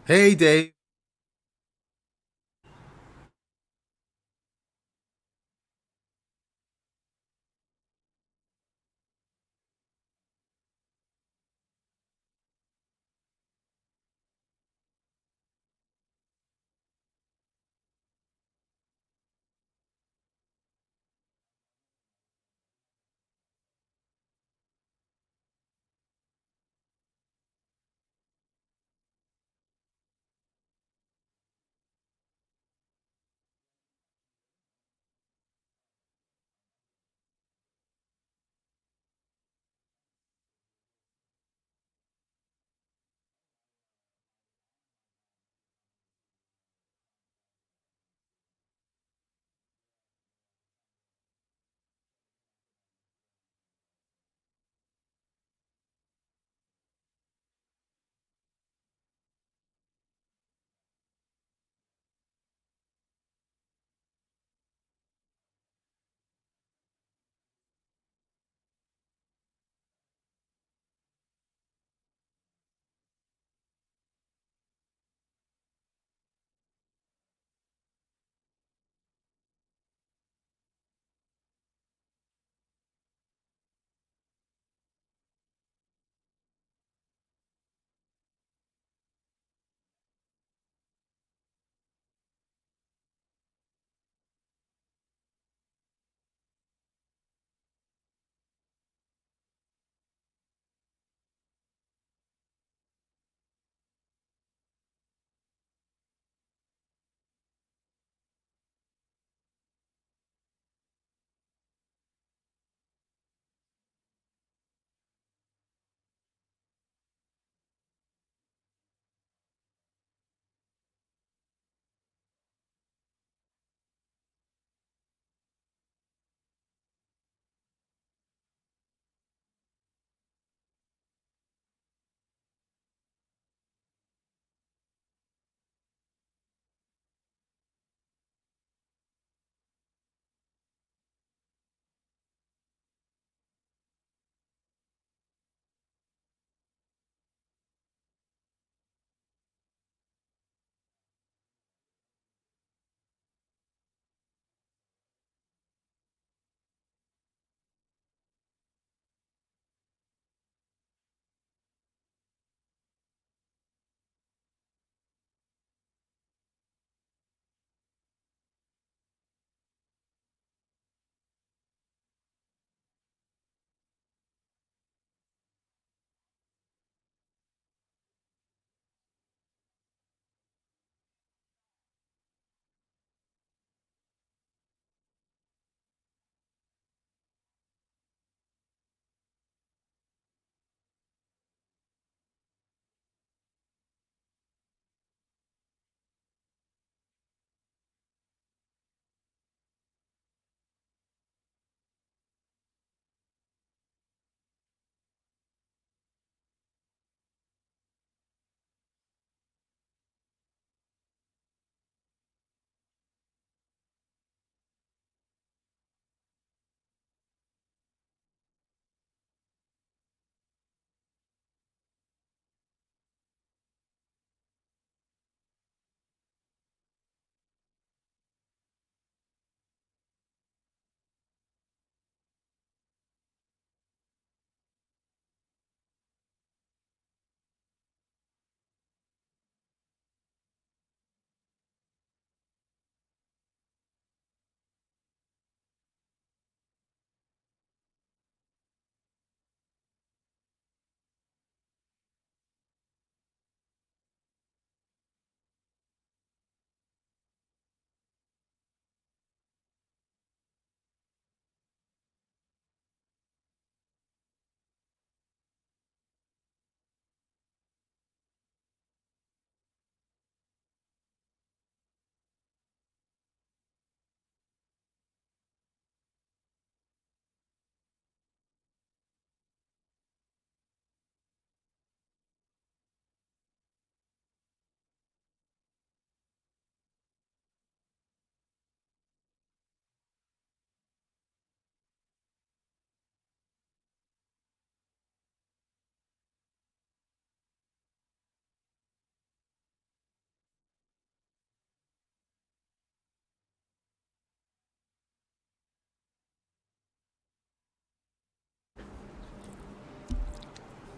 Hey, Dave.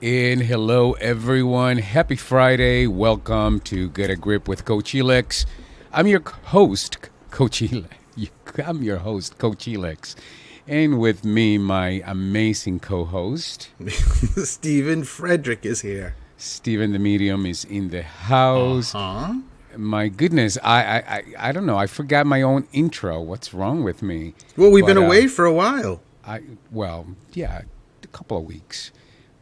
And hello, everyone. Happy Friday. Welcome to Get a Grip with Coach Elix. I'm your host, Coach Elix. I'm your host, Coach Elix. And with me, my amazing co-host, Stephen Frederick is here. Stephen the Medium is in the house. My goodness, I don't know. I forgot my own intro. What's wrong with me? Well, we've been away for a while. Yeah, a couple of weeks.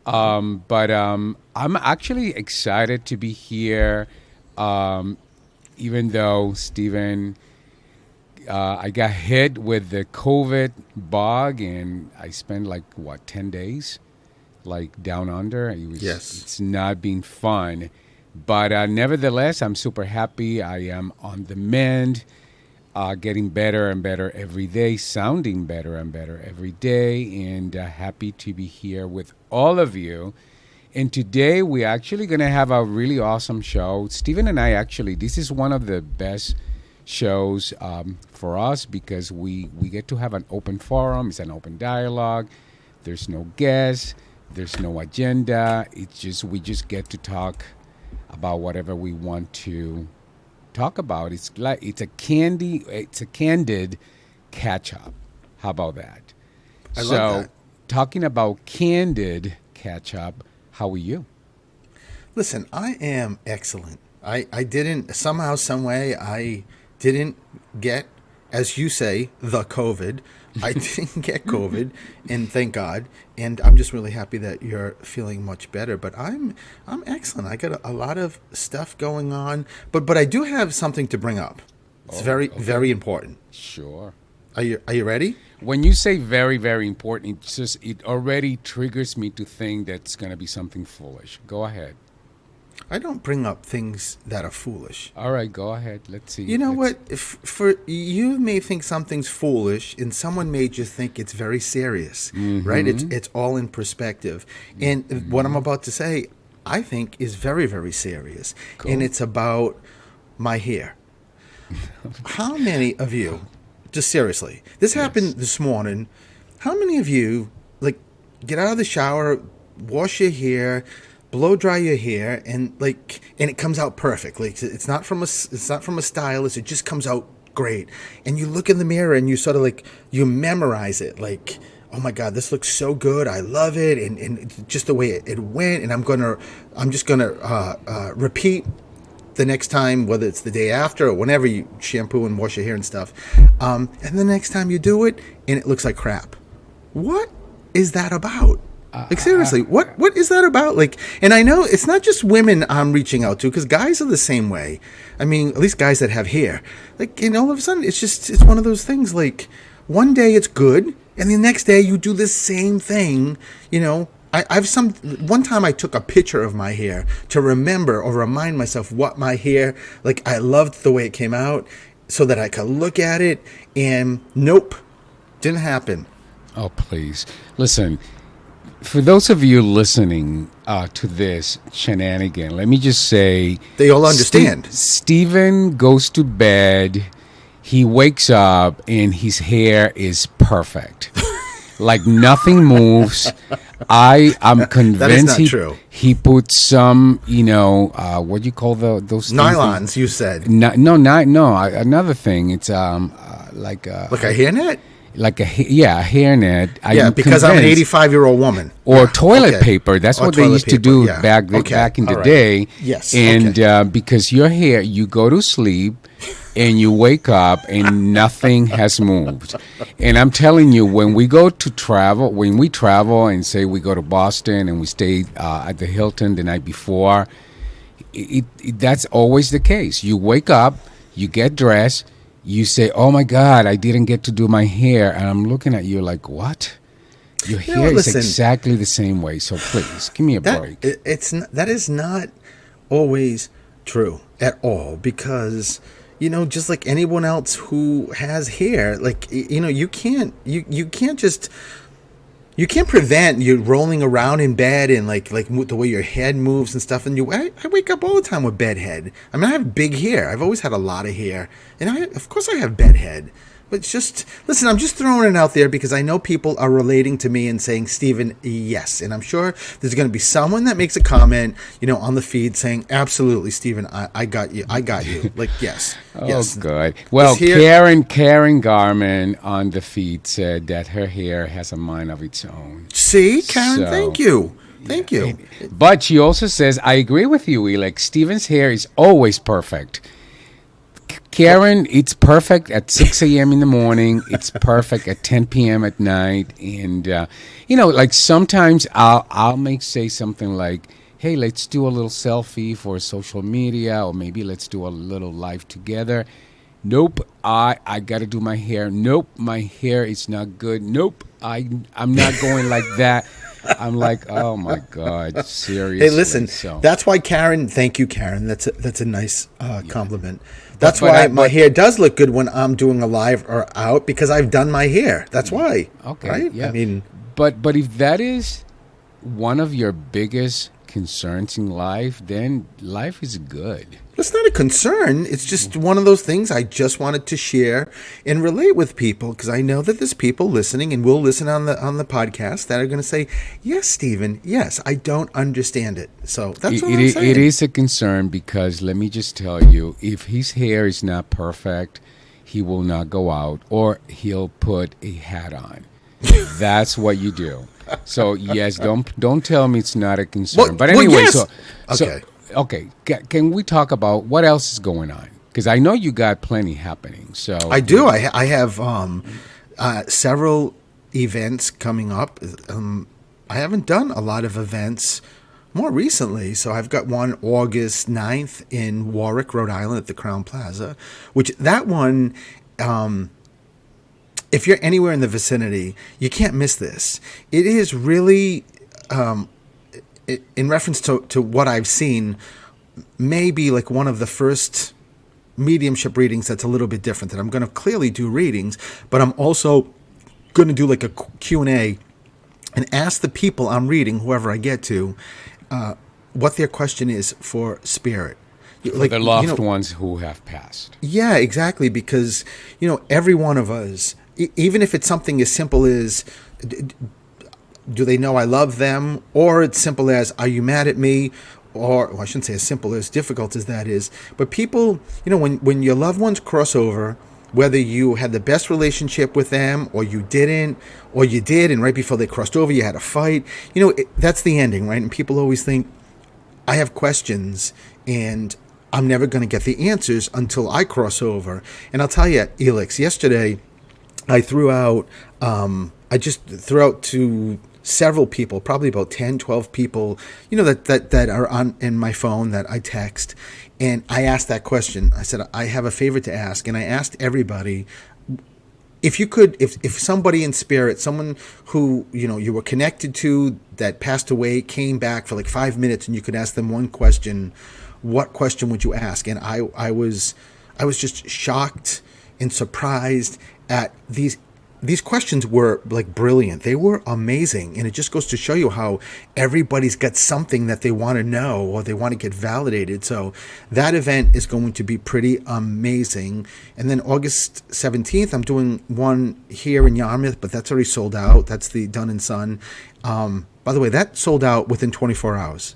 But I'm actually excited to be here, even though, Stephen, I got hit with the COVID bug, and I spent 10 days, down under. Yes. It's not been fun. But nevertheless, I'm super happy. I am on the mend, getting better and better every day, sounding better and better every day, and happy to be here with all of you. And today we're actually going to have a really awesome show. Stephen and I this is one of the best shows for us because we get to have an open forum. It's an open dialogue. There's no guests. There's no agenda. We just get to talk about whatever we want to talk about. It's a candid catch up. How about that? I love that. Talking about candid catch up, how are you? Listen, I am excellent. I didn't somehow, some way, I didn't get, as you say, the COVID. I didn't get COVID, and thank God. And I'm just really happy that you're feeling much better. But I'm excellent. I got a lot of stuff going on, but I do have something to bring up. It's very important. Sure. Are you ready? When you say very, very important, it already triggers me to think that's going to be something foolish. Go ahead. I don't bring up things that are foolish. All right, go ahead. Let's see. You know what? For you may think something's foolish, and someone may just think it's very serious, right? It's all in perspective. And what I'm about to say, I think, is very, very serious. Cool. And it's about my hair. How many of you, just seriously, this happened this morning, how many of you, get out of the shower, wash your hair, blow dry your hair, and it comes out perfect. It's not from a stylist. It just comes out great. And you look in the mirror and you sort of you memorize it. Oh my God, this looks so good. I love it, and just the way it went. And I'm just gonna repeat the next time, whether it's the day after or whenever you shampoo and wash your hair and stuff. And the next time you do it, and it looks like crap. What is that about? Seriously, what is that about? And I know it's not just women I'm reaching out to, because guys are the same way. I mean, at least guys that have hair. And all of a sudden, it's one of those things. One day it's good, and the next day you do the same thing. One time I took a picture of my hair to remember or remind myself what my hair, I loved the way it came out, so that I could look at it, and nope, didn't happen. Oh, please. Listen. For those of you listening to this shenanigan, let me just say... They all understand. Stephen goes to bed, he wakes up, and his hair is perfect. Nothing moves. I'm convinced that is not true. He put some, what do you call those nylons, things? you said. No, another thing. It's like a hairnet? A hairnet. Because I'm an 85-year-old woman. Or toilet paper. That's what they used to do back in the day. Yes. And because your hair, you go to sleep and you wake up and nothing has moved. And I'm telling you, when we travel and say we go to Boston and we stay at the Hilton the night before, that's always the case. You wake up, you get dressed, you say, "Oh my God, I didn't get to do my hair," and I'm looking at you like, "What? Your hair is exactly the same way." So please, give me a break. That is not always true at all, because just like anyone else who has hair, you can't just You can't prevent you rolling around in bed and like the way your head moves and stuff. And I wake up all the time with bed head. I mean, I have big hair. I've always had a lot of hair, and of course I have bed head. But it's just, listen, I'm just throwing it out there because I know people are relating to me and saying, Stephen, yes. And I'm sure there's going to be someone that makes a comment, on the feed saying, absolutely, Stephen, I got you. I got you. Like, yes. Oh, yes. good. Well, Karen Garman on the feed said that her hair has a mind of its own. See, Karen, thank you. Thank you. But she also says, I agree with you, Elix. Stephen's hair is always perfect. Karen, it's perfect at 6 a.m. in the morning. It's perfect at 10 p.m. at night. And, like sometimes I'll say something like, hey, let's do a little selfie for social media, or maybe let's do a little live together. Nope, I got to do my hair. Nope, my hair is not good. Nope, I'm not going like that. I'm like, oh my God, seriously. Hey, listen, that's why Karen. Thank you, Karen. That's a nice compliment. That's why my hair does look good when I'm doing a live or out, because I've done my hair. That's why. Okay, right? Yeah. I mean, but if that is one of your biggest concerns in life, then life is good. It's not a concern. It's just one of those things I just wanted to share and relate with people, because I know that there's people listening and will listen on the podcast that are going to say, yes, Stephen, yes, I don't understand it. So that's what I'm saying. It is a concern, because let me just tell you, if his hair is not perfect, he will not go out, or he'll put a hat on. That's what you do. So yes, don't tell me it's not a concern. But anyway, yes. Okay, can we talk about what else is going on? Because I know you got plenty happening. So I do. I have several events coming up. I haven't done a lot of events more recently. So I've got one August 9th in Warwick, Rhode Island at the Crown Plaza, which that one, if you're anywhere in the vicinity, you can't miss this. It is really... in reference to what I've seen, maybe like one of the first mediumship readings that's a little bit different. That I'm going to clearly do readings, but I'm also going to do like a Q&A and ask the people I'm reading, whoever I get to, what their question is for spirit. For the loved ones who have passed. Yeah, exactly. Because, every one of us, even if it's something as simple as... do they know I love them? Or it's simple as, are you mad at me? Or, well, I shouldn't say as simple, as difficult as that is. But people, when your loved ones cross over, whether you had the best relationship with them or you didn't, or you did, and right before they crossed over, you had a fight, that's the ending, right? And people always think, I have questions and I'm never going to get the answers until I cross over. And I'll tell you, Elix, yesterday I just threw out to several people, probably about 10, 12 people, that are on in my phone that I text. And I asked that question. I said, I have a favor to ask. And I asked everybody, if you could, if somebody in spirit, someone who, you were connected to that passed away, came back for like 5 minutes and you could ask them one question, what question would you ask? And I was just shocked and surprised at these questions were like brilliant. They were amazing. And it just goes to show you how everybody's got something that they want to know or they want to get validated. So that event is going to be pretty amazing. And then August 17th, I'm doing one here in Yarmouth, but that's already sold out. That's the Dun & Son. By the way, that sold out within 24 hours.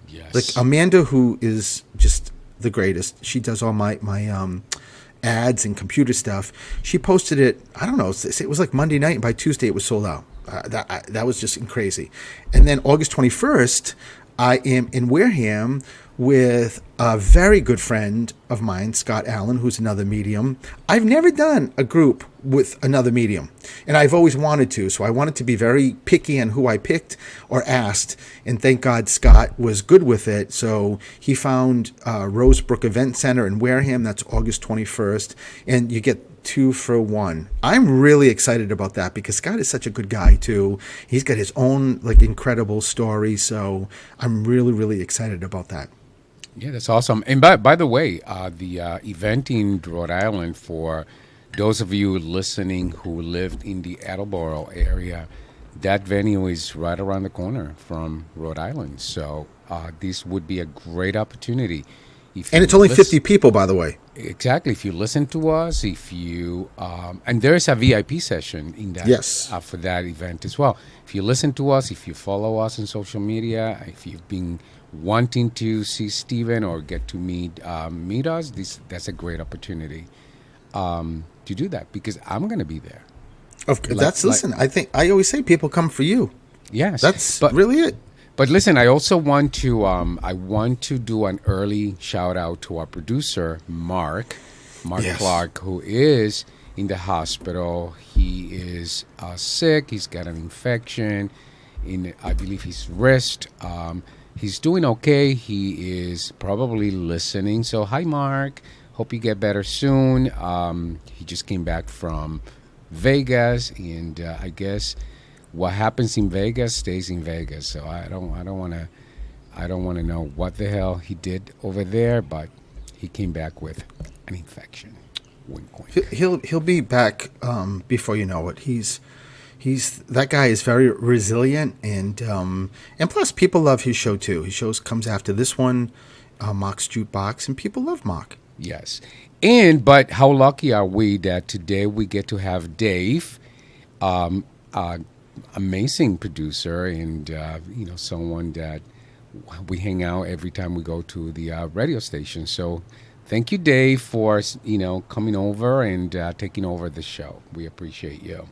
Yes. Like Amanda, who is just the greatest. She does all my ads and computer stuff. She posted it, I don't know, it was like Monday night, and by Tuesday it was sold out. That was just crazy. And then August 21st, I am in Wareham with a very good friend of mine, Scott Allen, who's another medium. I've never done a group with another medium, and I've always wanted to, so I wanted to be very picky on who I picked or asked, and thank God Scott was good with it. So he found Rosebrook Event Center in Wareham. That's August 21st, and you get 2 for 1. I'm really excited about that because Scott is such a good guy too. He's got his own incredible story, so I'm really, really excited about that. Yeah, that's awesome. And by the way, the event in Rhode Island, for those of you listening who lived in the Attleboro area, that venue is right around the corner from Rhode Island. So this would be a great opportunity. If And you it's only listen, 50 people, by the way. exactly, if you listen to us, if you and there's a VIP session in that Yes. for that event as well. If you listen to us, if you follow us on social media, if you've been wanting to see Steven or get to meet us, this that's a great opportunity to do that because I'm gonna be there. Like Listen, I think I always say people come for you. yes, That's really it. but listen, I also want to I want to do an early shout out to our producer Mark Yes. Clark, who is in the hospital. He is sick. He's got an infection in I believe his wrist. He's doing okay. He is probably listening. So hi Mark. Hope you get better soon. He just came back from Vegas, and I guess what happens in Vegas stays in Vegas. So I don't want to know what the hell he did over there, but he came back with an infection. Wink, wink. He'll be back before you know it. He's that guy is very resilient, and plus people love his show too. His shows comes after this one, Mock's Jukebox, and people love Mock. Yes, and but how lucky are we that today we get to have Dave, uh, amazing producer, and someone that we hang out every time we go to the radio station. So thank you, Dave, for coming over and taking over the show. We appreciate you.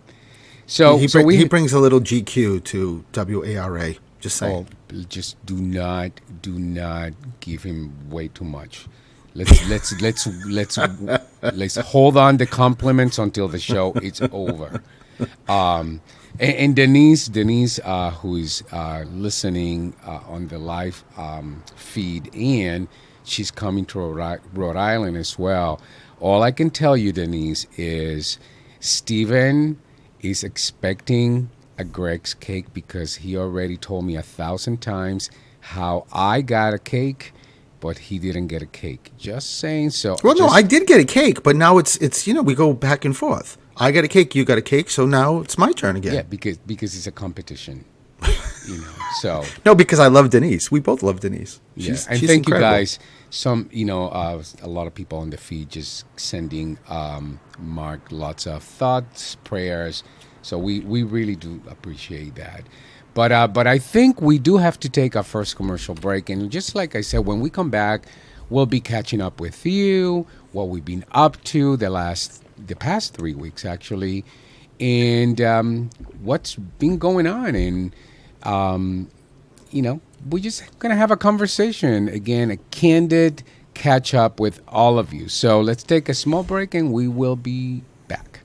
He brings a little GQ to WARA. Just saying. Oh, just do not give him way too much. Let's hold on the compliments until the show is over. And Denise, who is listening on the live feed, and she's coming to Rhode Island as well. All I can tell you, Denise, is Steven is expecting a Greg's cake because he already told me 1,000 times how I got a cake, but he didn't get a cake. Just saying. So Well, no, just, I did get a cake, but now it's we go back and forth. I got a cake, you got a cake, so now it's my turn again. yeah, because it's a competition, So No, because I love Denise. We both love Denise. yeah, and she's thank incredible. you guys. A lot of people on the feed just sending Mark lots of thoughts, prayers. So we really do appreciate that. But I think we do have to take our first commercial break, and just like I said, when we come back, we'll be catching up with you, what we've been up to the past 3 weeks actually, and what's been going on, and we're just going to have a conversation again, a candid catch up with all of you. So let's take a small break and we will be back.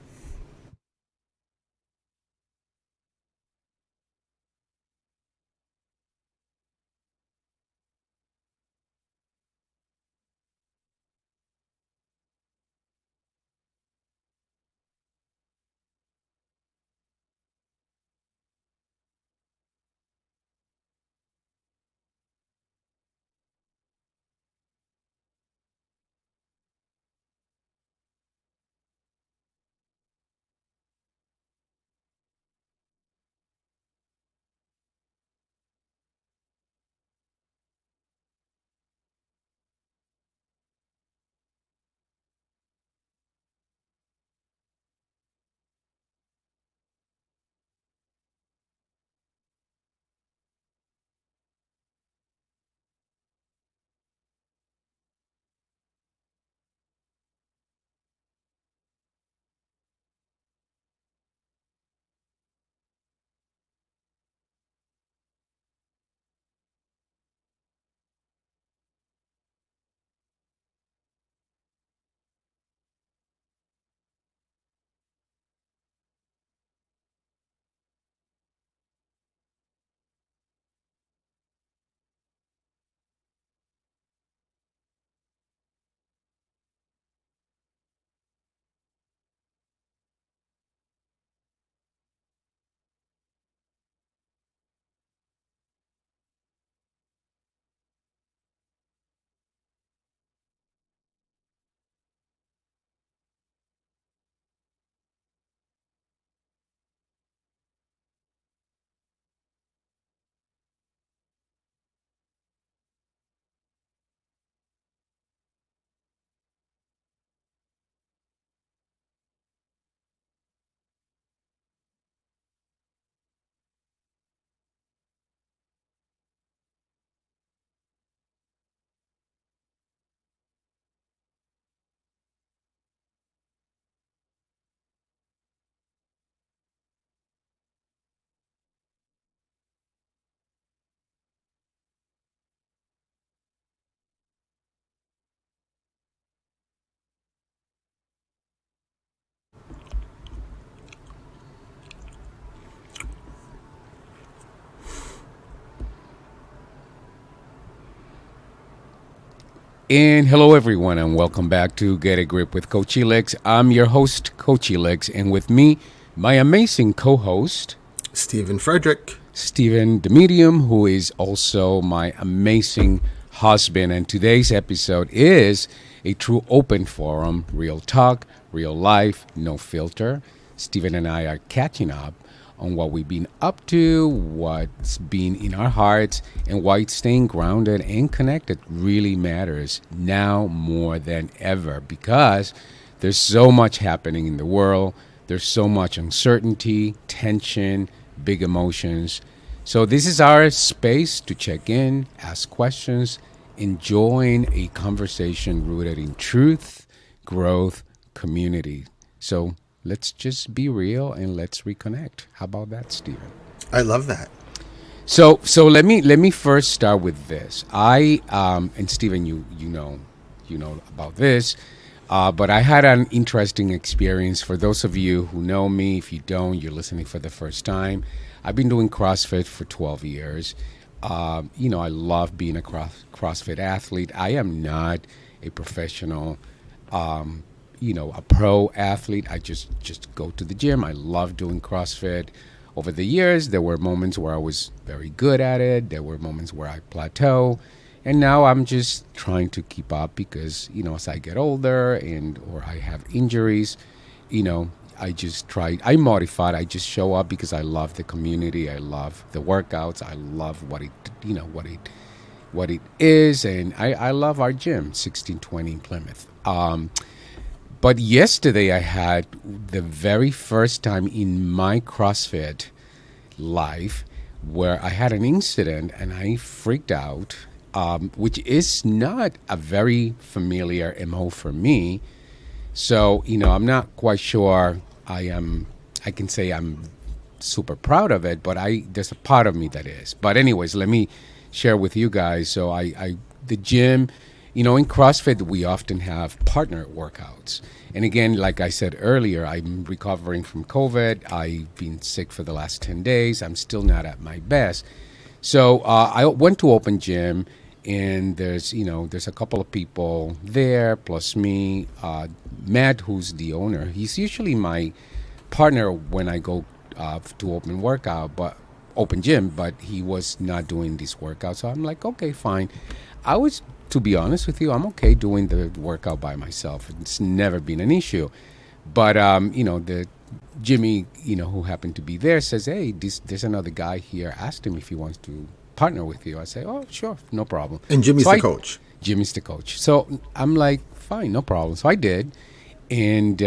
And hello, everyone, and welcome back to Get a Grip with Coach Elix. I'm your host, Coach Elix, and with me, my amazing co host, Stephen Frederick. Stephen the Medium, who is also my amazing husband. And today's episode is a true open forum, real talk, real life, no filter. Stephen and I are catching up on what we've been up to, what's been in our hearts, and why staying grounded and connected really matters now more than ever, because there's so much happening in the world. There's so much uncertainty, tension, big emotions. So this is our space to check in, ask questions, and join a conversation rooted in truth, growth, community. So let's just be real and let's reconnect. How about that, Stephen? I love that. So let me first start with this. I and Stephen, you know about this, but I had an interesting experience. For those of you who know me, if you don't, you're listening for the first time. I've been doing CrossFit for 12 years. I love being a CrossFit athlete. I am not a professional. A pro athlete. I just go to the gym. I love doing CrossFit. Over the years, there were moments where I was very good at it. There were moments where I plateau. And now I'm just trying to keep up because, as I get older or I have injuries, I modify. I just show up because I love the community. I love the workouts. I love what it is. And I love our gym, 1620 in Plymouth. But yesterday I had the very first time in my CrossFit life where I had an incident and I freaked out, which is not a very familiar MO for me. So, I'm not quite sure I can say I'm super proud of it, but there's a part of me that is. But anyways, let me share with you guys. So the gym, in CrossFit, we often have partner workouts. And again, like I said earlier, I'm recovering from COVID. I've been sick for the last 10 days. I'm still not at my best. So I went to open gym, and there's a couple of people there, plus me. Matt, who's the owner, he's usually my partner when I go to open gym, but he was not doing this workout. So I'm like, okay, fine. To be honest with you, I'm okay doing the workout by myself. It's never been an issue. But, the Jimmy, who happened to be there says, hey, there's another guy here. Asked him if he wants to partner with you. I say, oh, sure, no problem. And Jimmy's the coach. Jimmy's the coach. So I'm like, fine, no problem. So I did. And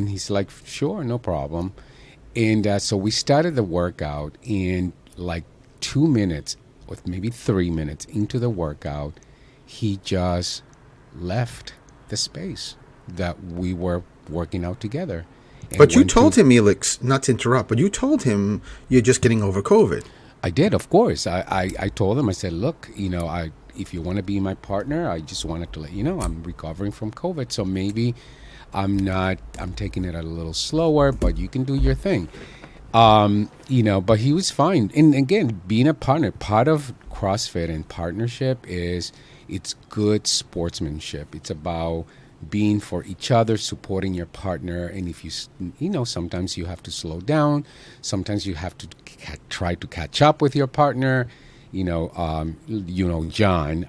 he's like, sure, no problem. And so we started the workout, in like 2 minutes or maybe 3 minutes into the workout, he just left the space that we were working out together. But you told him, Elix, not to interrupt, but you told him you're just getting over COVID. I did, of course. I told him, I said, look, if you want to be my partner, I just wanted to let you know I'm recovering from COVID. So maybe I'm taking it a little slower, but you can do your thing. But he was fine. And again, being a partner, part of CrossFit and partnership is it's good sportsmanship. It's about being for each other, supporting your partner. And if sometimes you have to slow down. Sometimes you have to try to catch up with your partner. John,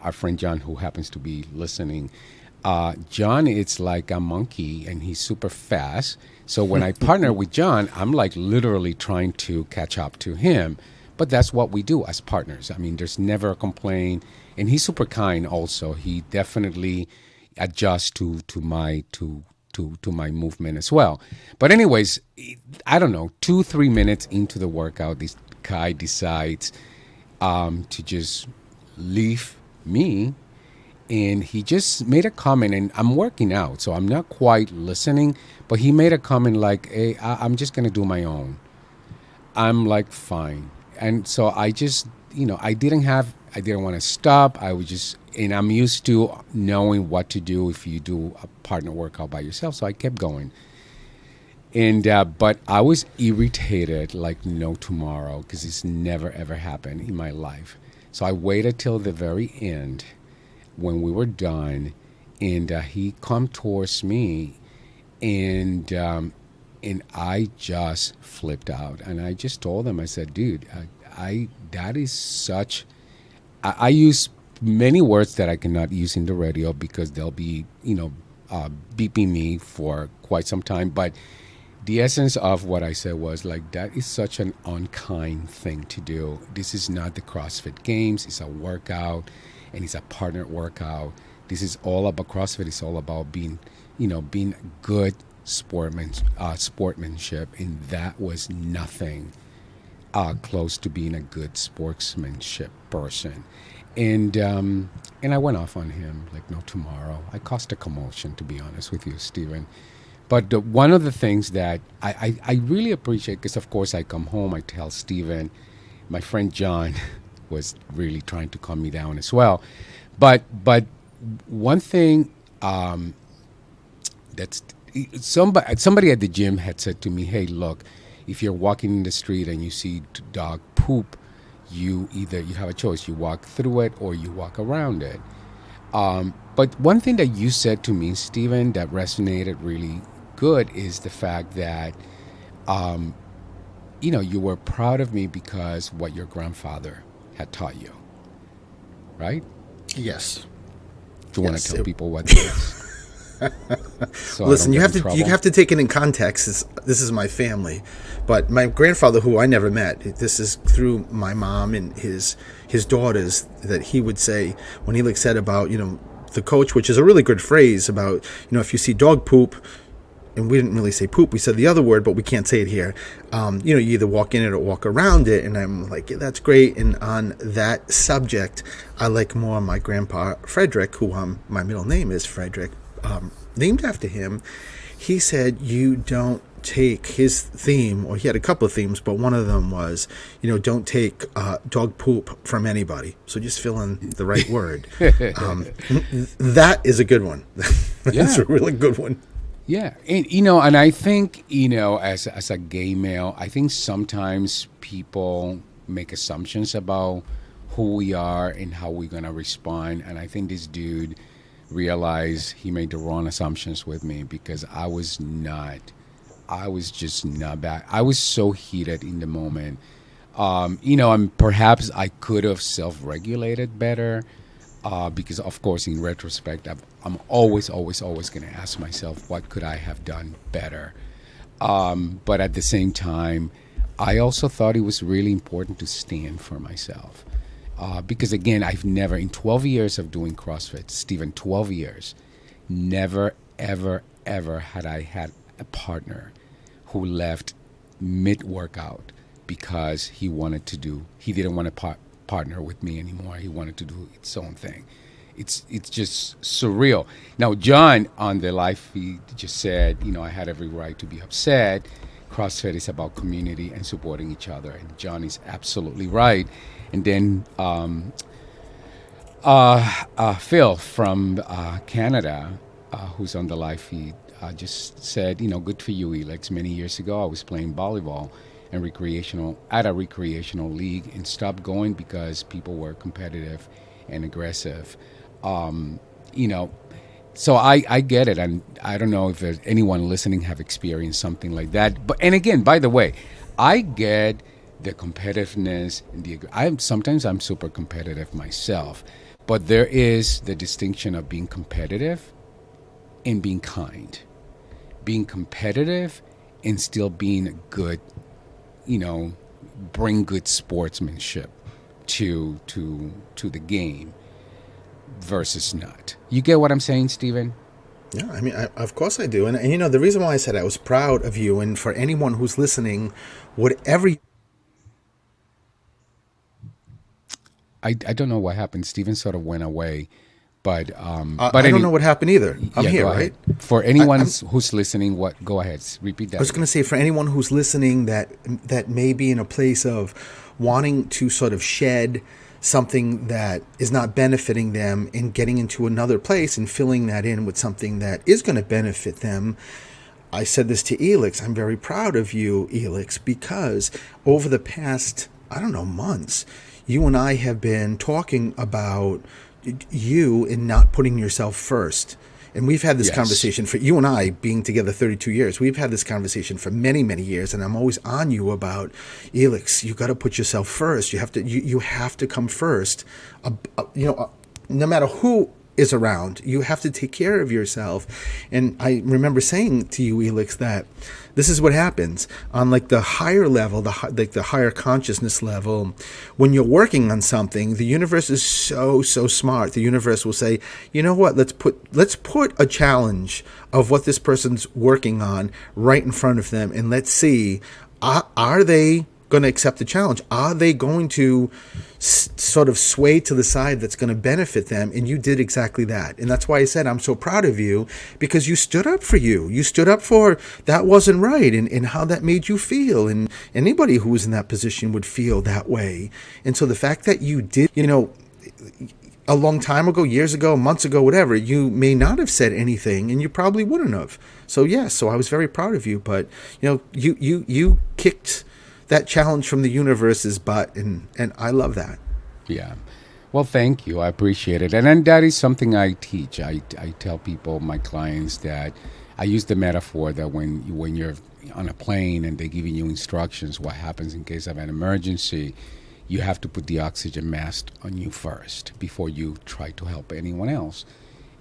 our friend John, who happens to be listening. John, it's like a monkey, and he's super fast. So when I partner with John, I'm like literally trying to catch up to him. But that's what we do as partners. I mean, there's never a complaint. And he's super kind also. He definitely adjusts to my movement as well. But anyways, I don't know, 2-3 minutes into the workout, this guy decides to just leave me. And he just made a comment, and I'm working out, so I'm not quite listening. But he made a comment like, hey, I'm just going to do my own. I'm like, fine. And so I just, I didn't want to stop. And I'm used to knowing what to do if you do a partner workout by yourself. So I kept going. And but I was irritated like no tomorrow, because it's never, ever happened in my life. So I waited till the very end. when we were done, and he come towards me, and I just flipped out, and I just told him, I said, dude, I that is such. I use many words that I cannot use in the radio because they'll be, beeping me for quite some time. But the essence of what I said was like, that is such an unkind thing to do. This is not the CrossFit Games. It's a workout, and it's a partner workout. This is all about CrossFit. It's all about being good sportsmanship, and that was nothing close to being a good sportsmanship person. And I went off on him like no tomorrow. I caused a commotion, to be honest with you, Stephen. But one of the things that I really appreciate, because of course I come home, I tell Stephen, my friend John was really trying to calm me down as well. But one thing that's somebody at the gym had said to me, hey, look, if you're walking in the street and you see dog poop, you have a choice. You walk through it or you walk around it. But one thing that you said to me, Stephen, that resonated really good is the fact that, you were proud of me because what your grandfather had taught you, right? Yes. Do you want to tell people what it is? So listen, you have to take it in context. This is my family, but my grandfather, who I never met, this is through my mom and his daughters, that he would say when he said about the coach, which is a really good phrase about if you see dog poop, and we didn't really say poop, we said the other word, but we can't say it here. You either walk in it or walk around it, and I'm like, yeah, that's great. And on that subject, I like more my grandpa Frederick, who my middle name is Frederick. Named after him. He said you don't take his theme, or he had a couple of themes, but one of them was, don't take dog poop from anybody. So just fill in the right word. That is a good one. That's a really good one. Yeah, and I think as a gay male, I think sometimes people make assumptions about who we are and how we're gonna respond, and I think this dude realized he made the wrong assumptions with me, because I was just not back. I was so heated in the moment. And perhaps I could have self-regulated better, because of course in retrospect I'm always going to ask myself, what could I have done better? But at the same time, I also thought it was really important to stand for myself. Because again, I've never, in 12 years of doing CrossFit, Stephen, 12 years, never, ever, ever had I had a partner who left mid-workout because he didn't want to partner with me anymore. He wanted to do its own thing. It's just surreal. Now, John on the live feed just said, I had every right to be upset. CrossFit is about community and supporting each other, and John is absolutely right. And then Phil from Canada, who's on the live feed, just said, good for you, Elix. Many years ago, I was playing volleyball at a recreational league, and stopped going because people were competitive and aggressive. So I get it, and I don't know if there's anyone listening have experienced something like that. But and again, by the way, I get the competitiveness and sometimes I'm super competitive myself, but there is the distinction of being competitive and being kind, being competitive and still being good, bring good sportsmanship to the game versus not. You get what I'm saying, Stephen? Yeah, I mean, of course I do. And the reason why I said I was proud of you, and for anyone who's listening, whatever. I don't know what happened. Stephen sort of went away, but I don't know what happened either. I'm here, right? For anyone who's listening, go ahead, repeat that. I was going to say, for anyone who's listening that may be in a place of wanting to sort of shed something that is not benefiting them and getting into another place and filling that in with something that is going to benefit them. I said this to Elix. I'm very proud of you, Elix, because over the past, months, you and I have been talking about, you in not putting yourself first. And we've had this Yes. conversation for you and I being together 32 years. We've had this conversation for many, many years. And I'm always on you about, Elix, you got to put yourself first. You have to come first. No matter who is around, you have to take care of yourself. And I remember saying to you, Elix, that this is what happens on like the higher level, the higher consciousness level. When you're working on something, the universe is so smart. The universe will say, you know what? Let's put a challenge of what this person's working on right in front of them, and let's see, are they going to accept the challenge? Are they going to sort of sway to the side that's going to benefit them? And you did exactly that. And that's why I said I'm so proud of you, because you stood up for you. You stood up for that wasn't right, and how that made you feel. And anybody who was in that position would feel that way. And so the fact that you did, a long time ago, years ago, months ago, whatever, you may not have said anything, and you probably wouldn't have. So yes, so I was very proud of you. But you kicked that challenge from the universe's butt, and I love that. Yeah. Well, thank you. I appreciate it. And then that is something I teach. I tell people, my clients, that I use the metaphor that when you're on a plane and they're giving you instructions, what happens in case of an emergency, you have to put the oxygen mask on you first before you try to help anyone else.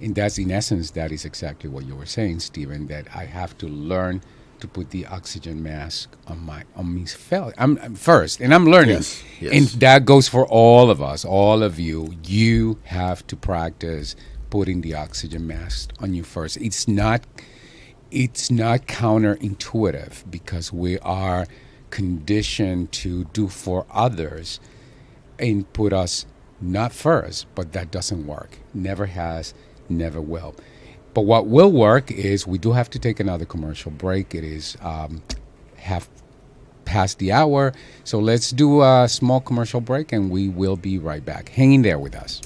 And that's, in essence, that is exactly what you were saying, Stephen, that I have to learn to put the oxygen mask on me first, and I'm learning. Yes. And that goes for all of us, all of you. You have to practice putting the oxygen mask on you first. It's not counterintuitive, because we are conditioned to do for others and put us not first, but that doesn't work. Never has, never will. But what will work is, we do have to take another commercial break. It is half past the hour. So let's do a small commercial break, and we will be right back. Hang in there with us.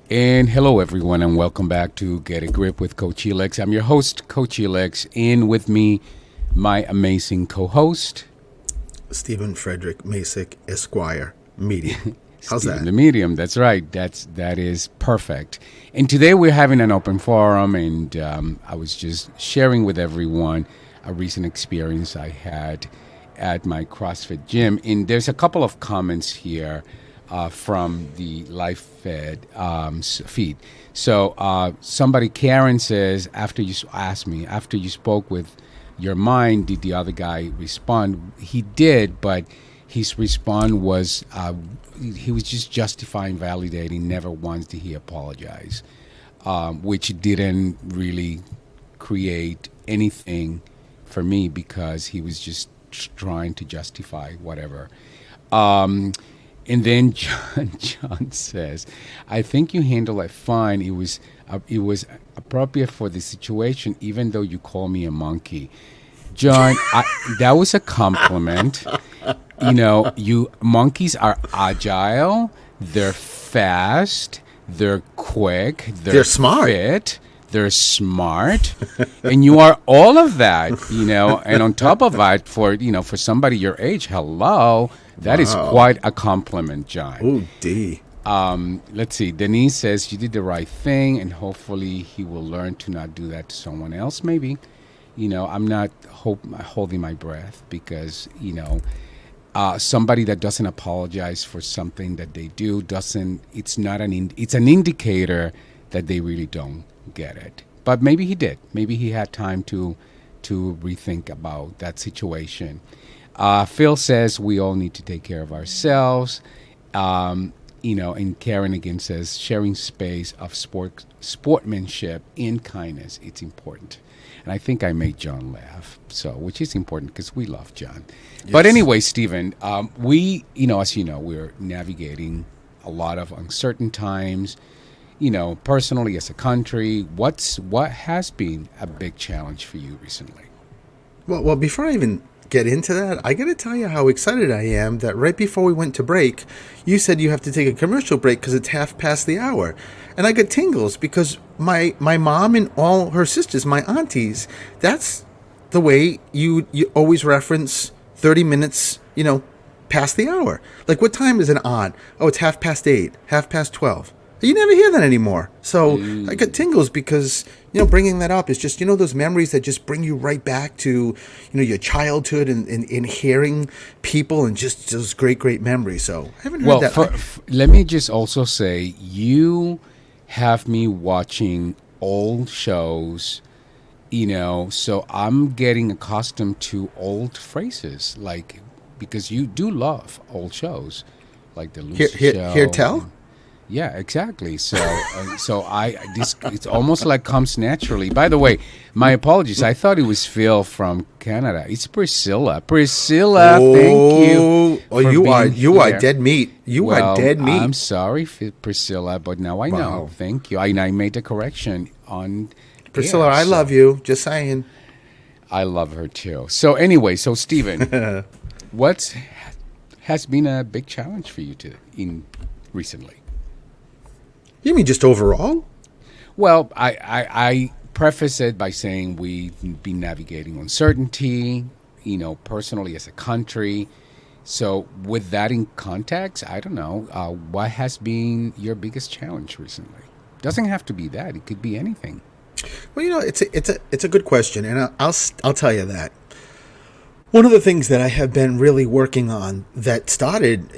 And hello, everyone, and welcome back to Get a Grip with Coach Elix. I'm your host, Coach Elix, and with me, my amazing co-host. Stephen Frederick Masick, Esquire, Medium. How's Stephen that? the Medium. That's right. That is perfect. And today we're having an open forum, and I was just sharing with everyone a recent experience I had at my CrossFit gym. And there's a couple of comments here from the Life Fed feed. So somebody, Karen, says, after you spoke with your mind, did the other guy respond? He did, but his response was he was just justifying, validating. Never once did he apologize, which didn't really create anything for me because he was just trying to justify whatever. And then John says, "I think you handled it fine. It was appropriate for the situation, even though you call me a monkey." John, that was a compliment. You know, monkeys are agile, they're fast, they're quick, they're smart. fit, they're smart, and you are all of that. You know, and on top of that, for somebody your age, hello. That is quite a compliment, John. Oh, D. Let's see. Denise says you did the right thing, and hopefully he will learn to not do that to someone else. Maybe, I'm not holding my breath because somebody that doesn't apologize for something that they do doesn't. It's not it's an indicator that they really don't get it. But maybe he did. Maybe he had time to rethink about that situation. Phil says we all need to take care of ourselves. And Karen again says sharing space of sportsmanship and kindness, it's important. And I think I made John laugh, which is important because we love John. Yes. But anyway, Stephen, we, as you know, we're navigating a lot of uncertain times, personally as a country. What has been a big challenge for you recently? Well, before I even get into that, I got to tell you how excited I am that right before we went to break, you said you have to take a commercial break because it's half past the hour. And I got tingles because my mom and all her sisters, my aunties, that's the way you always reference 30 minutes, past the hour. Like, what time is it on? Oh, it's 8:30, 12:30. You never hear that anymore. So I got tingles because, bringing that up is just, those memories that just bring you right back to, your childhood and hearing people and just those great, great memories. So I haven't heard that. Let me just also say, you have me watching old shows, so I'm getting accustomed to old phrases, like, because you do love old shows, like the Lucy Show. Here tell? Yeah, exactly. So, it's almost like comes naturally. By the way, my apologies. I thought it was Phil from Canada. It's Priscilla. Priscilla, thank you. Oh, you are dead meat. You are dead meat. I'm sorry, Priscilla, but now I know. Thank you. I made the correction on Priscilla. I love you. Just saying. I love her too. So anyway, Stephen, what has been a big challenge for you recently? You mean just overall? Well, I preface it by saying we've been navigating uncertainty, personally as a country. So with that in context, I don't know, what has been your biggest challenge recently? Doesn't have to be that. It could be anything. Well, it's a good question, and I'll tell you that. One of the things that I have been really working on that started,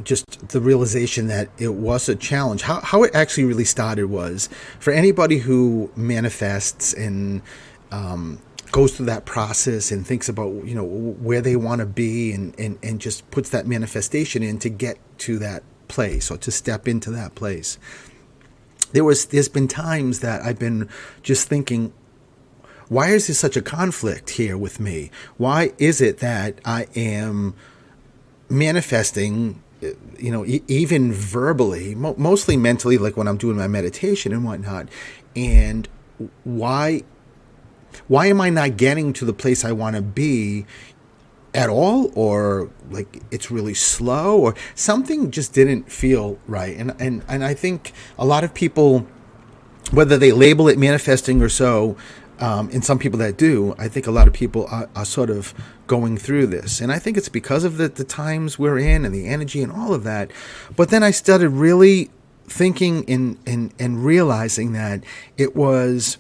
just the realization that it was a challenge. How it actually really started was for anybody who manifests and goes through that process and thinks about, where they want to be and just puts that manifestation in to get to that place or to step into that place. There's been times that I've been just thinking, why is there such a conflict here with me? Why is it that I am manifesting, even verbally, mostly mentally, like when I'm doing my meditation and whatnot? And why am I not getting to the place I want to be at all? Or like it's really slow, or something just didn't feel right. And I think a lot of people, whether they label it manifesting or so, And some people that do, I think a lot of people are sort of going through this. And I think it's because of the times we're in and the energy and all of that. But then I started really thinking and realizing that it was,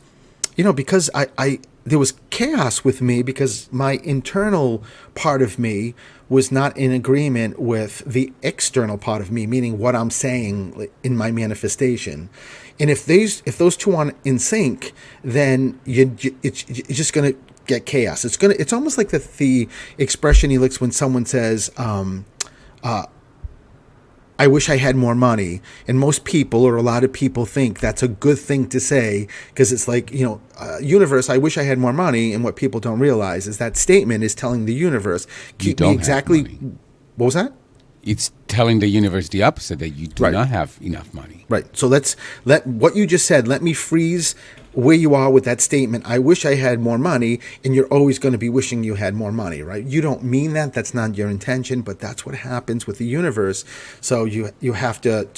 because I there was chaos with me because my internal part of me was not in agreement with the external part of me, meaning what I'm saying in my manifestation. And if those two aren't in sync, then it's just going to get chaos. It's almost like the expression he licks when someone says, I wish I had more money. And most people, or a lot of people, think that's a good thing to say because it's like, universe, I wish I had more money. And what people don't realize is that statement is telling the universe, keep me exactly. What was that? It's telling the universe the opposite, that you do Right. not have enough money. Right. So let what you just said, let me freeze where you are with that statement. I wish I had more money, and you're always going to be wishing you had more money, right? You don't mean that. That's not your intention, but that's what happens with the universe. So you have to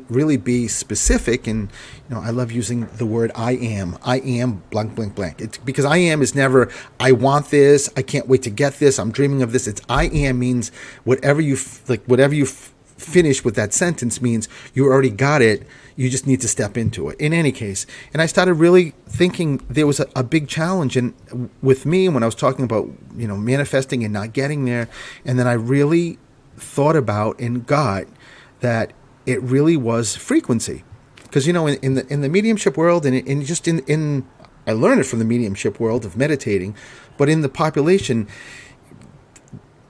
really be specific. And I love using the word I am. I am blank blank blank. It's because I am is never I want this. I can't wait to get this. I'm dreaming of this. It's I am means whatever you finish with that sentence means you already got it. You just need to step into it. In any case, and I started really thinking there was a big challenge with me when I was talking about manifesting and not getting there, and then I really thought about and got that it really was frequency, because in the mediumship world and just in I learned it from the mediumship world of meditating, but in the population,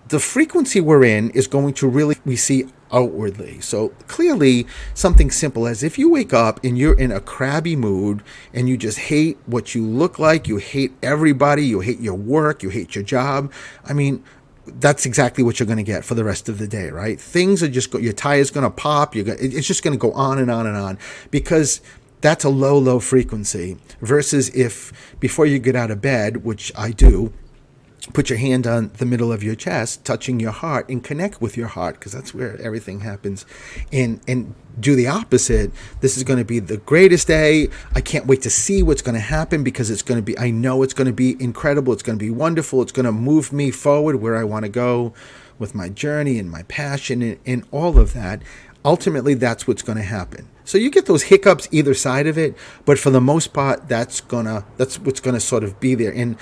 the frequency we're in is going to really we see outwardly. So clearly something simple as if you wake up and you're in a crabby mood and you just hate what you look like, you hate everybody, you hate your work, you hate your job. I mean, that's exactly what you're going to get for the rest of the day, right? Things are just your tire's going to pop. It's just going to go on and on and on, because that's a low frequency. Versus if before you get out of bed, which I do, put your hand on the middle of your chest, touching your heart, and connect with your heart, because that's where everything happens. And do the opposite. This is going to be the greatest day. I can't wait to see what's going to happen, because I know it's going to be incredible. It's going to be wonderful. It's going to move me forward where I want to go with my journey and my passion and all of that. Ultimately, that's what's going to happen. So you get those hiccups either side of it, but for the most part, that's what's going to sort of be there. And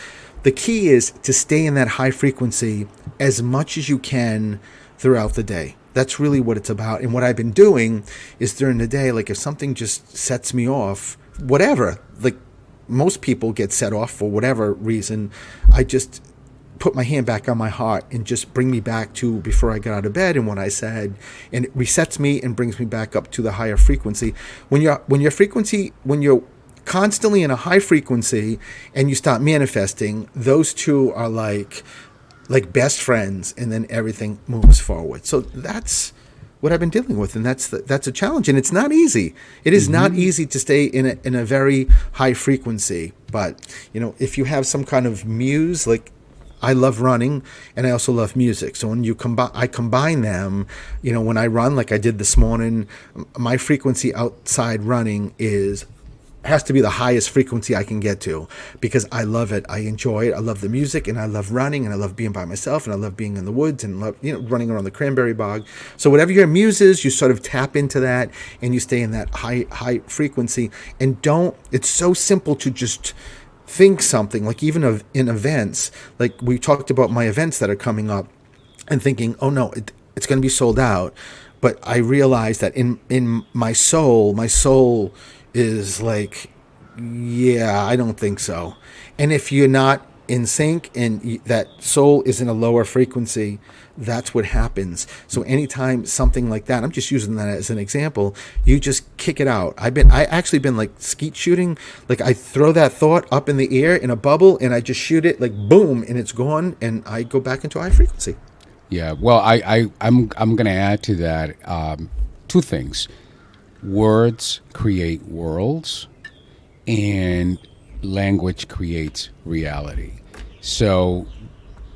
the key is to stay in that high frequency as much as you can throughout the day. That's really what it's about. And what I've been doing is during the day, like if something just sets me off, whatever, like most people get set off for whatever reason, I just put my hand back on my heart and just bring me back to before I got out of bed and what I said, and it resets me and brings me back up to the higher frequency. When you're constantly in a high frequency and you start manifesting, those two are like best friends, and then everything moves forward. So that's what I've been dealing with, and that's a challenge, and it's not easy. It is not easy to stay in a very high frequency. But if you have some kind of muse, like I love running and I also love music. So when I combine them, when I run like I did this morning, my frequency outside running has to be the highest frequency I can get to, because I love it. I enjoy it. I love the music, and I love running, and I love being by myself, and I love being in the woods, and love running around the cranberry bog. So whatever your muse is, you sort of tap into that and you stay in that high frequency. And it's so simple to just think something, like even in events, like we talked about my events that are coming up, and thinking, oh no, it's going to be sold out. But I realized that in my soul is like, yeah, I don't think so. And if you're not in sync and that soul is in a lower frequency, that's what happens. So anytime something like that, I'm just using that as an example, you just kick it out. I actually been like skeet shooting, like I throw that thought up in the air in a bubble and I just shoot it like boom, and it's gone, and I go back into high frequency. Yeah, well, I'm going to add to that two things. Words create worlds, and language creates reality. So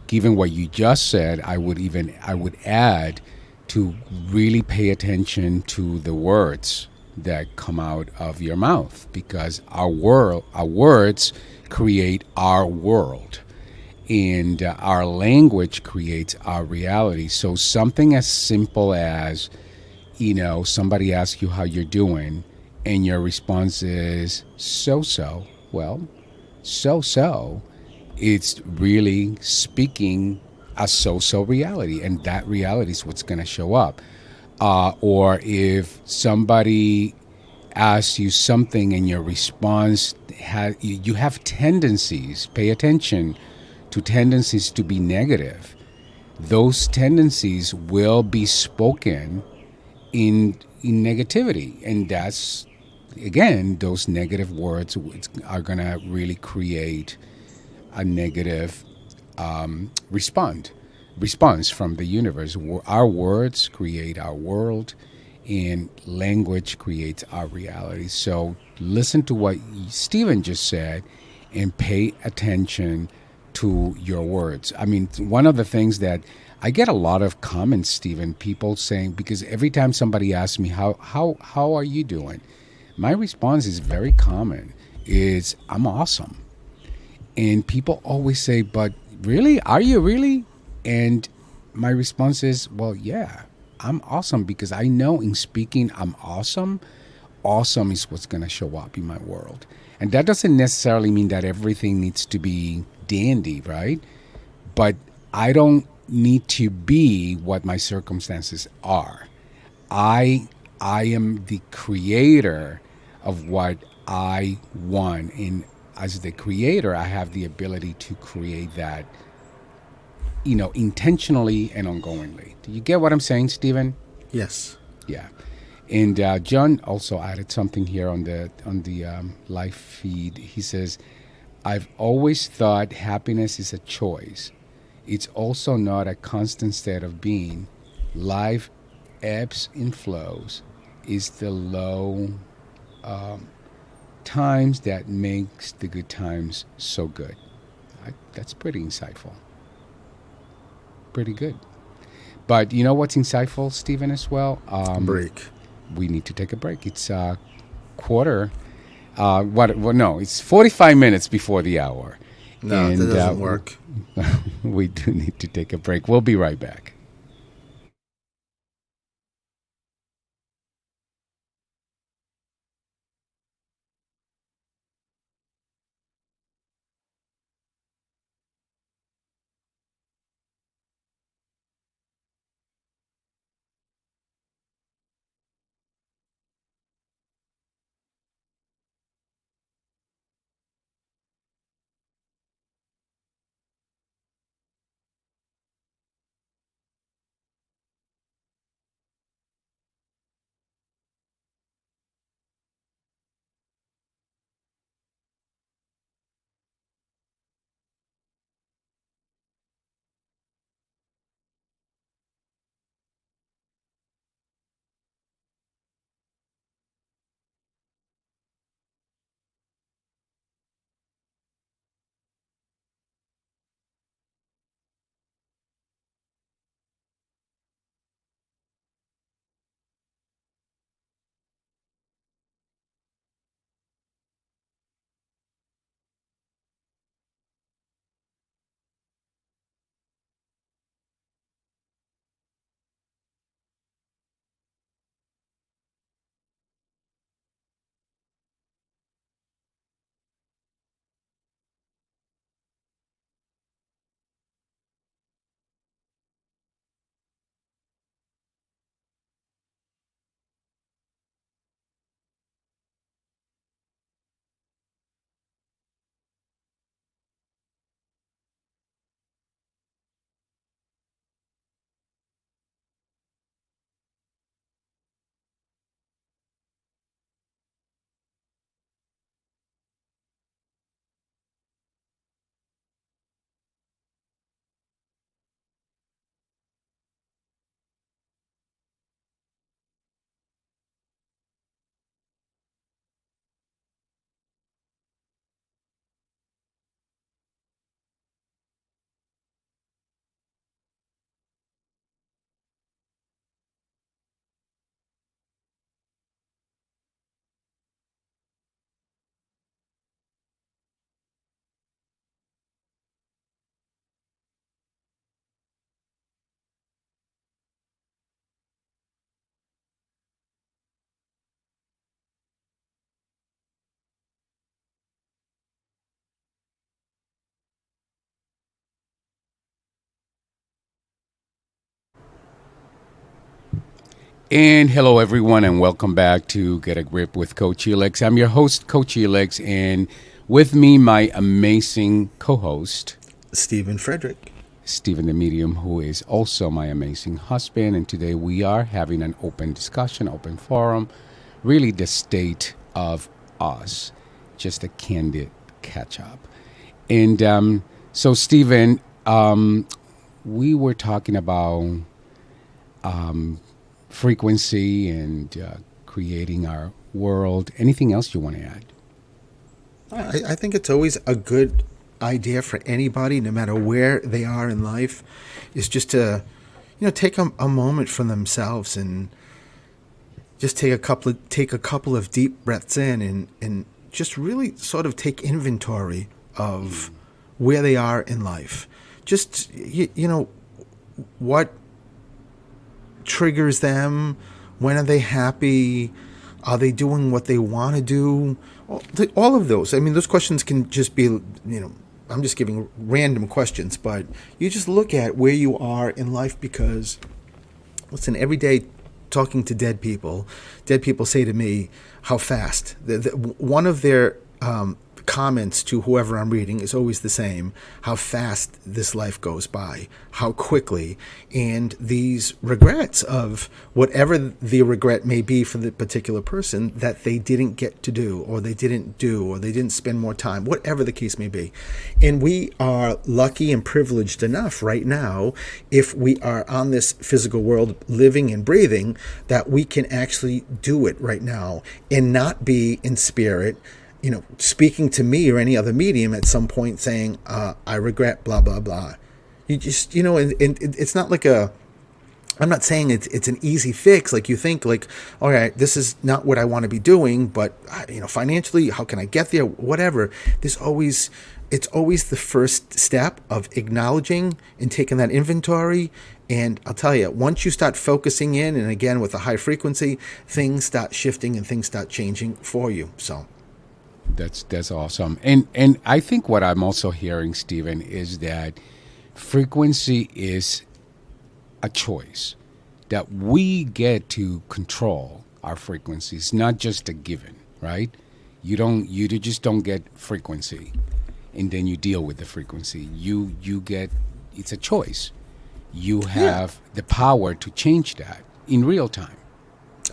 given what you just said, I would add to really pay attention to the words that come out of your mouth, because our words create our world, and our language creates our reality. So something as simple as, somebody asks you how you're doing, and your response is so so. Well, so so, it's really speaking a so so reality, and that reality is what's going to show up. Or if somebody asks you something and your response you have tendencies, pay attention to tendencies to be negative. Those tendencies will be spoken in negativity, and that's, again, those negative words are going to really create a negative respond response from the universe. Our words create our world, and language creates our reality. So listen to what Stephen just said, and pay attention to your words. I mean, one of the things that I get a lot of comments, Stephen, people saying, because every time somebody asks me how are you doing, my response is very common. Is I'm awesome. And people always say, but really? Are you really? And my response is, well, yeah, I'm awesome, because I know in speaking I'm awesome. Awesome is what's going to show up in my world. And that doesn't necessarily mean that everything needs to be dandy, right? But I don't need to be what my circumstances are. I I am the creator of what I want, and as the creator, I have the ability to create that, intentionally and ongoingly. Do you get what I'm saying, Stephen? Yes. Yeah. And John also added something here on the live feed. He says, "I've always thought happiness is a choice. It's also not a constant state of being. Life ebbs and flows. Is the low times that makes the good times so good." That's pretty insightful. Pretty good. But you know what's insightful, Stephen, as well? Break. We need to take a break. It's quarter. What? Well, no, it's 45 minutes before the hour, No, that and doesn't work. we do need to take a break. We'll be right back. And hello, everyone, and welcome back to Get a Grip with Coach Helix. I'm your host, Coach Helix, and with me, my amazing co-host, Stephen Frederick. Stephen the Medium, who is also my amazing husband. And today we are having an open discussion, open forum, really the state of us, just a candid catch-up. And so, Stephen, we were talking about frequency and creating our world. Anything else you want to add? I think it's always a good idea for anybody, no matter where they are in life, is just to, take a moment for themselves and just take a couple of deep breaths in and just really sort of take inventory of where they are in life. Just what triggers them, when are they happy, are they doing what they want to do, all of those. I mean, those questions can just be, I'm just giving random questions, but you just look at where you are in life, because listen, every day talking to dead people say to me how fast. One of their comments to whoever I'm reading is always the same: how fast this life goes by, how quickly, and these regrets of whatever the regret may be for the particular person that they didn't get to do, or they didn't spend more time, whatever the case may be. And we are lucky and privileged enough right now, if we are on this physical world living and breathing, that we can actually do it right now and not be in spirit, speaking to me or any other medium at some point saying, I regret blah, blah, blah. You just, and it's not like I'm not saying it's an easy fix. Like you think like, all right, this is not what I want to be doing, but financially, how can I get there? Whatever. It's always the first step of acknowledging and taking that inventory. And I'll tell you, once you start focusing in, and again, with a high frequency, things start shifting and things start changing for you. So. That's awesome. And I think what I'm also hearing, Stephen, is that frequency is a choice, that we get to control our frequencies, not just a given, right? You just don't get frequency and then you deal with the frequency. You get, it's a choice. You have the power to change that in real time.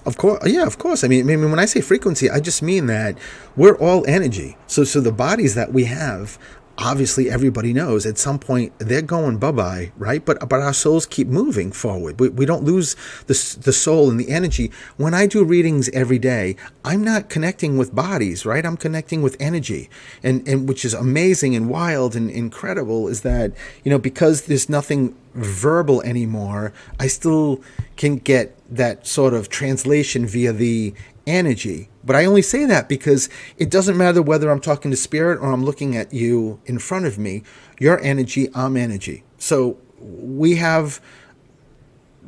Of course, yeah, of course. I mean, when I say frequency, I just mean that we're all energy. So the bodies that we have, obviously, everybody knows at some point they're going bye-bye, right? But our souls keep moving forward. We don't lose the soul and the energy. When I do readings every day, I'm not connecting with bodies, right? I'm connecting with energy, and which is amazing and wild and incredible. Is that because there's nothing verbal anymore, I still can get that sort of translation via the energy. But I only say that because it doesn't matter whether I'm talking to spirit or I'm looking at you in front of me. You're energy, I'm energy. So we have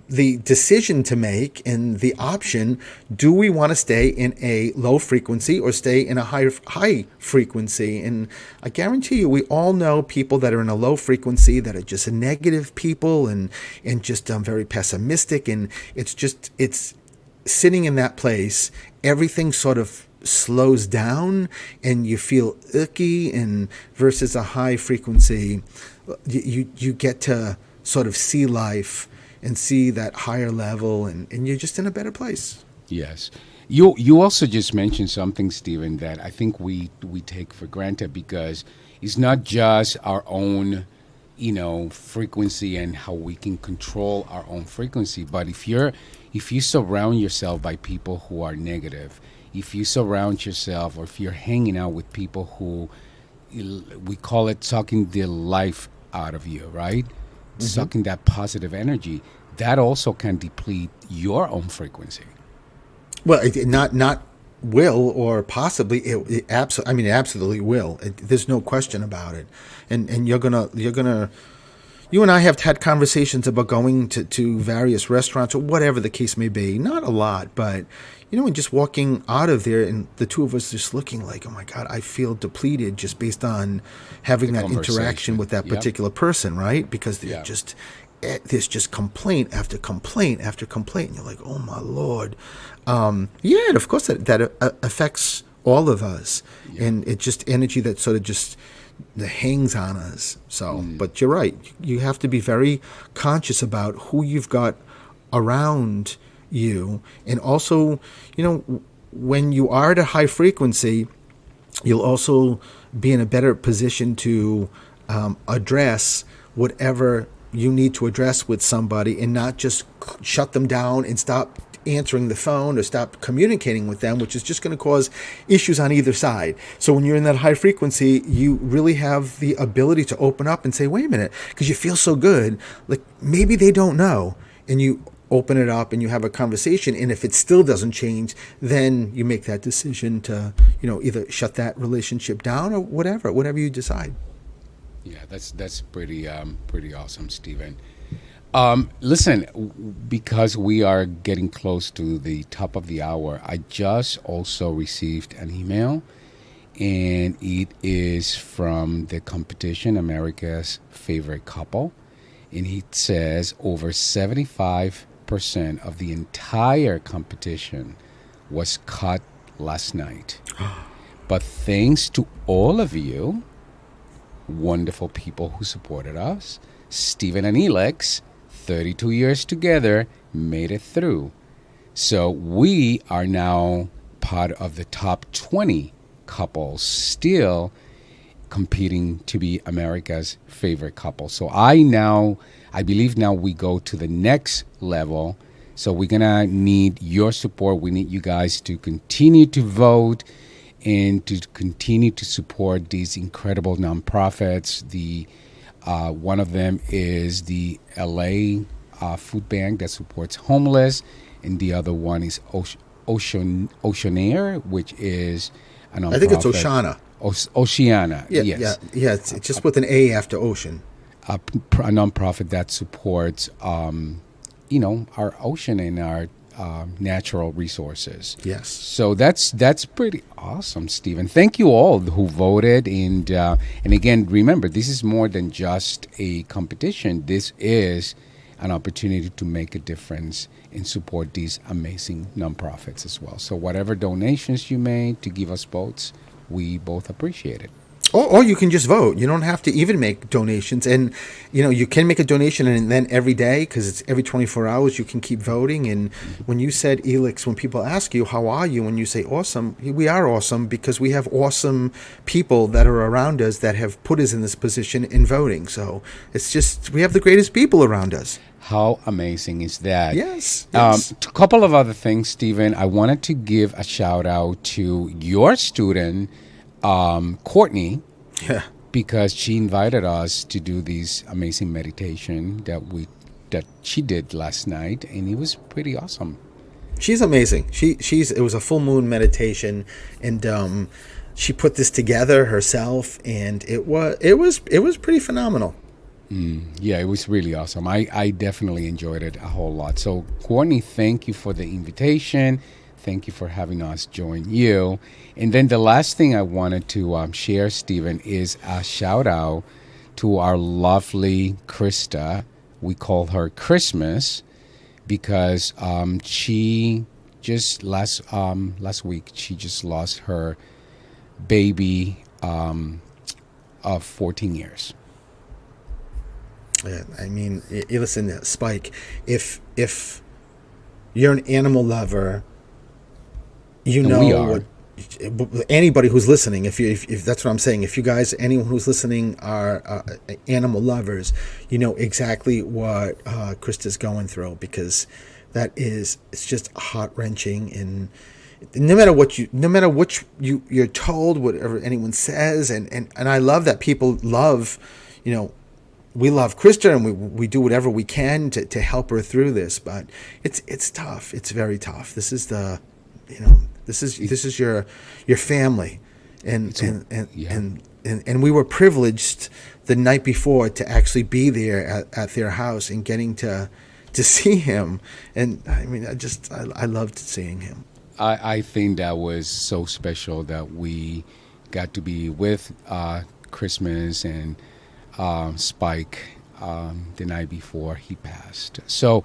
the decision to make and the option: do we want to stay in a low frequency or stay in a high frequency? And I guarantee you, we all know people that are in a low frequency that are just negative people and just very pessimistic, and it's sitting in that place. Everything sort of slows down and you feel icky, and versus a high frequency, you get to sort of see life and see that higher level, and you're just in a better place. Yes. You also just mentioned something, Stephen, that I think we take for granted, because it's not just our own, frequency and how we can control our own frequency. But if you surround yourself by people who are negative, if you surround yourself, or if you're hanging out with people who, we call it sucking the life out of you, right? Mm-hmm. Sucking that positive energy, that also can deplete your own frequency. Well, not will, or possibly it absolutely will. There's no question about it. And you're gonna. You and I have had conversations about going to various restaurants or whatever the case may be. Not a lot, but and just walking out of there, and the two of us just looking like, oh my God, I feel depleted just based on having that interaction with that particular person, right? Because they're just there's just complaint after complaint after complaint. And you're like, oh my Lord. Yeah, and of course that affects all of us. Yeah. And it's just energy that sort of just that hangs on us. So, but you're right. You have to be very conscious about who you've got around you. And also, when you are at a high frequency, you'll also be in a better position to address whatever you need to address with somebody, and not just shut them down and stop answering the phone or stop communicating with them, which is just going to cause issues on either side. So when you're in that high frequency, you really have the ability to open up and say, wait a minute, because you feel so good, like maybe they don't know, and you open it up and you have a conversation. And if it still doesn't change, then you make that decision to, either shut that relationship down or whatever you decide. Yeah, that's pretty awesome, Stephen. Listen, because we are getting close to the top of the hour, I just also received an email, and it is from the competition, America's Favorite Couple, and it says over 75% of the entire competition was cut last night. But thanks to all of you, wonderful people who supported us, Stephen and Elex, 32 years together, made it through. So we are now part of the top 20 couples still competing to be America's favorite couple. So I believe now we go to the next level. So we're going to need your support. We need you guys to continue to vote and to continue to support these incredible nonprofits. One of them is the LA Food Bank that supports homeless, and the other one is Oceanair, which is a nonprofit. I think it's Oceana. Oceana, yeah, yes. Yeah, it's just with an A after ocean. A nonprofit that supports, our ocean and our natural resources. Yes. So that's pretty awesome, Stephen. Thank you all who voted, and again, remember, this is more than just a competition. This is an opportunity to make a difference and support these amazing nonprofits as well. So whatever donations you made to give us votes, we both appreciate it. Or you can just vote. You don't have to even make donations. And, you can make a donation, and then every day, because it's every 24 hours, you can keep voting. And when you said, Elix, when people ask you, how are you? When you say awesome, we are awesome because we have awesome people that are around us that have put us in this position in voting. So it's just, we have the greatest people around us. How amazing is that? Yes. A couple of other things, Stephen. I wanted to give a shout out to your student, Courtney, because she invited us to do this amazing meditation that she did last night, and it was pretty awesome. She's amazing. It was a full moon meditation, and she put this together herself, and it was pretty phenomenal. Yeah, it was really awesome. I definitely enjoyed it a whole lot. So, Courtney, thank you for the invitation. Thank you for having us join you. And then the last thing I wanted to share, Stephen, is a shout out to our lovely Krista. We call her Christmas because she just last week she just lost her baby of 14 years. Yeah, I mean, listen, Spike, if you're an animal lover, what anybody who's listening, if that's what I'm saying, if you guys, anyone who's listening are animal lovers, you know exactly what Krista's going through, because it's just heart-wrenching. And no matter what you're told, whatever anyone says, and I love that people love, we love Krista, and we do whatever we can to help her through this, but it's tough. It's very tough. This is this is your family, and we were privileged the night before to actually be there at their house and getting to see him. And I mean, I loved seeing him. I think that was so special that we got to be with Christmas and Spike the night before he passed. So,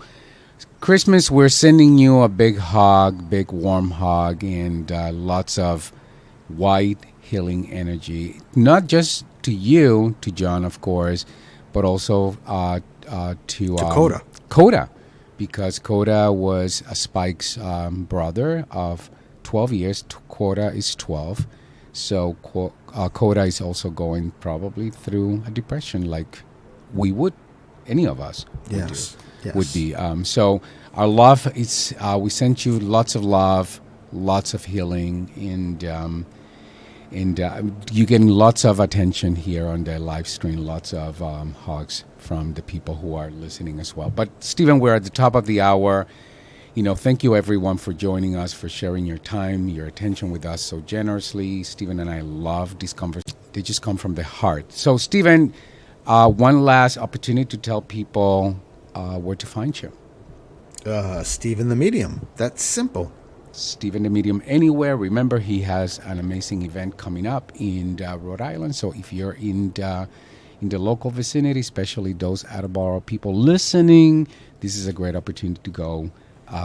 Christmas, we're sending you a big hug, big warm hug, and lots of white healing energy. Not just to you, to John, of course, but also to Coda. Coda, because Coda was Spike's brother of 12 years. Coda is 12. So Coda is also going probably through a depression like we would, any of us would Yes. do. Yes. Would be. So our love is, we sent you lots of love, lots of healing, and you're getting lots of attention here on the live stream, lots of hugs from the people who are listening as well. But Stephen, we're at the top of the hour. Thank you everyone for joining us, for sharing your time, your attention with us so generously. Stephen and I love these conversations. They just come from the heart. So Stephen, one last opportunity to tell people where to find you. Stephen the Medium. That's simple. Stephen the Medium anywhere. Remember, he has an amazing event coming up in Rhode Island. So if you're in the local vicinity, especially those Attleboro people listening, this is a great opportunity to go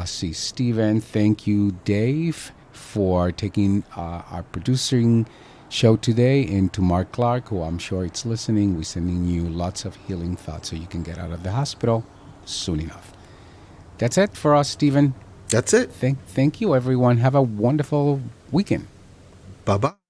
see Stephen. Thank you, Dave, for taking our producing show today, and to Mark Clark, who I'm sure it's listening. We're sending you lots of healing thoughts so you can get out of the hospital soon enough. That's it for us, Stephen. That's it. Thank you, everyone. Have a wonderful weekend. Bye-bye.